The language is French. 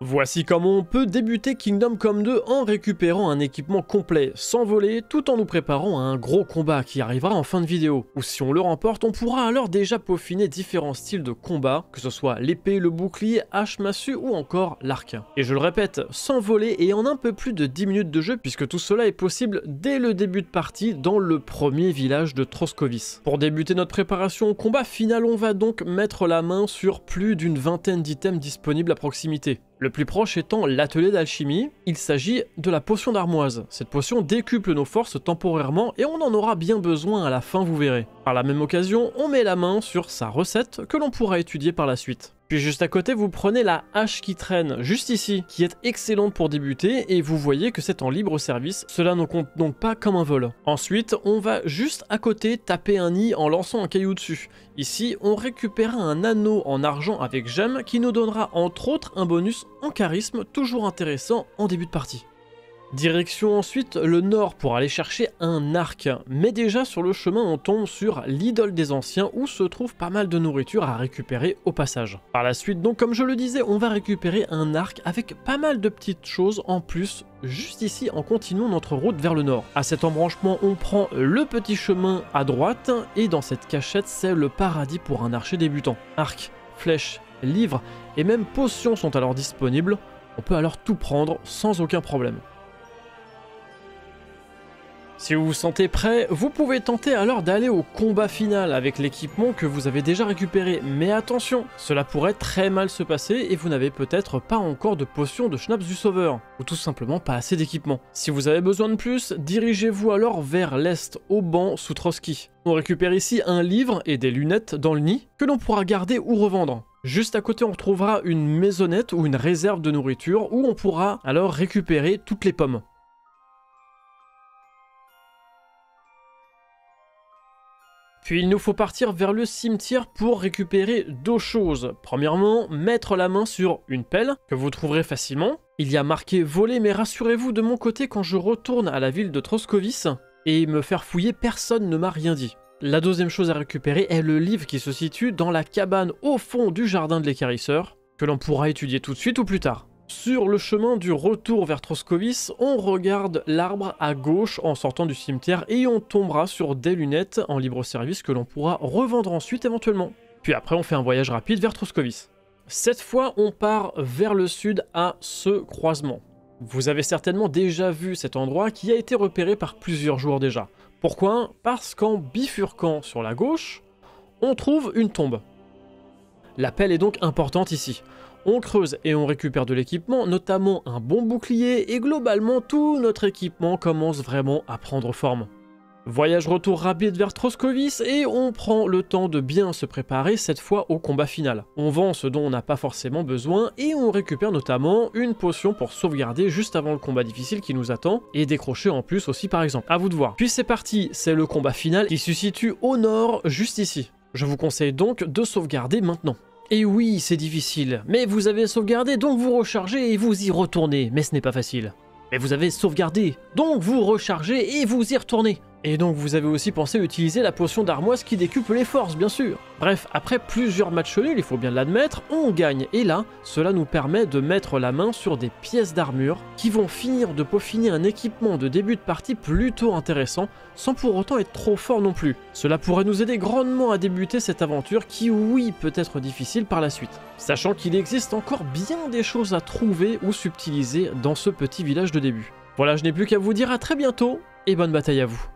Voici comment on peut débuter Kingdom Come 2 en récupérant un équipement complet, sans voler, tout en nous préparant à un gros combat qui arrivera en fin de vidéo. Ou si on le remporte, on pourra alors déjà peaufiner différents styles de combat, que ce soit l'épée, le bouclier, hache, massue ou encore l'arc. Et je le répète, sans voler et en un peu plus de 10 minutes de jeu, puisque tout cela est possible dès le début de partie dans le premier village de Troskovis. Pour débuter notre préparation au combat final, on va donc mettre la main sur plus d'une vingtaine d'items disponibles à proximité. Le plus proche étant l'atelier d'alchimie, il s'agit de la potion d'armoise. Cette potion décuple nos forces temporairement et on en aura bien besoin à la fin, vous verrez. Par la même occasion, on met la main sur sa recette que l'on pourra étudier par la suite. Puis juste à côté, vous prenez la hache qui traîne, juste ici, qui est excellente pour débuter, et vous voyez que c'est en libre service, cela ne compte donc pas comme un vol. Ensuite, on va juste à côté taper un nid en lançant un caillou dessus. Ici, on récupérera un anneau en argent avec gemme qui nous donnera entre autres un bonus en charisme, toujours intéressant en début de partie. Direction ensuite le nord pour aller chercher un arc, mais déjà sur le chemin on tombe sur l'idole des anciens où se trouve pas mal de nourriture à récupérer au passage. Par la suite donc comme je le disais on va récupérer un arc avec pas mal de petites choses en plus juste ici en continuant notre route vers le nord. À cet embranchement on prend le petit chemin à droite et dans cette cachette c'est le paradis pour un archer débutant. Arc, flèche, livre et même potions sont alors disponibles, on peut alors tout prendre sans aucun problème. Si vous vous sentez prêt, vous pouvez tenter alors d'aller au combat final avec l'équipement que vous avez déjà récupéré. Mais attention, cela pourrait très mal se passer et vous n'avez peut-être pas encore de potion de Schnapps du Sauveur, ou tout simplement pas assez d'équipement. Si vous avez besoin de plus, dirigez-vous alors vers l'est, au banc sous Trotsky. On récupère ici un livre et des lunettes dans le nid que l'on pourra garder ou revendre. Juste à côté, on retrouvera une maisonnette ou une réserve de nourriture où on pourra alors récupérer toutes les pommes. Puis il nous faut partir vers le cimetière pour récupérer deux choses. Premièrement, mettre la main sur une pelle, que vous trouverez facilement. Il y a marqué voler, mais rassurez-vous, de mon côté, quand je retourne à la ville de Troskovis et me faire fouiller, personne ne m'a rien dit. La deuxième chose à récupérer est le livre qui se situe dans la cabane au fond du jardin de l'équarrisseur, que l'on pourra étudier tout de suite ou plus tard. Sur le chemin du retour vers Troskovis, on regarde l'arbre à gauche en sortant du cimetière et on tombera sur des lunettes en libre service que l'on pourra revendre ensuite éventuellement. Puis après on fait un voyage rapide vers Troskovis. Cette fois on part vers le sud à ce croisement. Vous avez certainement déjà vu cet endroit qui a été repéré par plusieurs joueurs déjà. Pourquoi? Parce qu'en bifurquant sur la gauche, on trouve une tombe. La pelle est donc importante ici. On creuse et on récupère de l'équipement, notamment un bon bouclier, et globalement tout notre équipement commence vraiment à prendre forme. Voyage retour rapide vers Troskovis et on prend le temps de bien se préparer cette fois au combat final. On vend ce dont on n'a pas forcément besoin et on récupère notamment une potion pour sauvegarder juste avant le combat difficile qui nous attend et décrocher en plus aussi par exemple. À vous de voir. Puis c'est parti, c'est le combat final qui se situe au nord juste ici. Je vous conseille donc de sauvegarder maintenant. Et oui, c'est difficile, mais vous avez sauvegardé, donc vous rechargez et vous y retournez, mais ce n'est pas facile. Mais vous avez sauvegardé, donc vous rechargez et vous y retournez. Et donc vous avez aussi pensé utiliser la potion d'armoise qui décuple les forces, bien sûr. Bref, après plusieurs matchs nuls, il faut bien l'admettre, on gagne. Et là, cela nous permet de mettre la main sur des pièces d'armure qui vont finir de peaufiner un équipement de début de partie plutôt intéressant, sans pour autant être trop fort non plus. Cela pourrait nous aider grandement à débuter cette aventure qui, oui, peut être difficile par la suite. Sachant qu'il existe encore bien des choses à trouver ou subtiliser dans ce petit village de début. Voilà, je n'ai plus qu'à vous dire à très bientôt et bonne bataille à vous.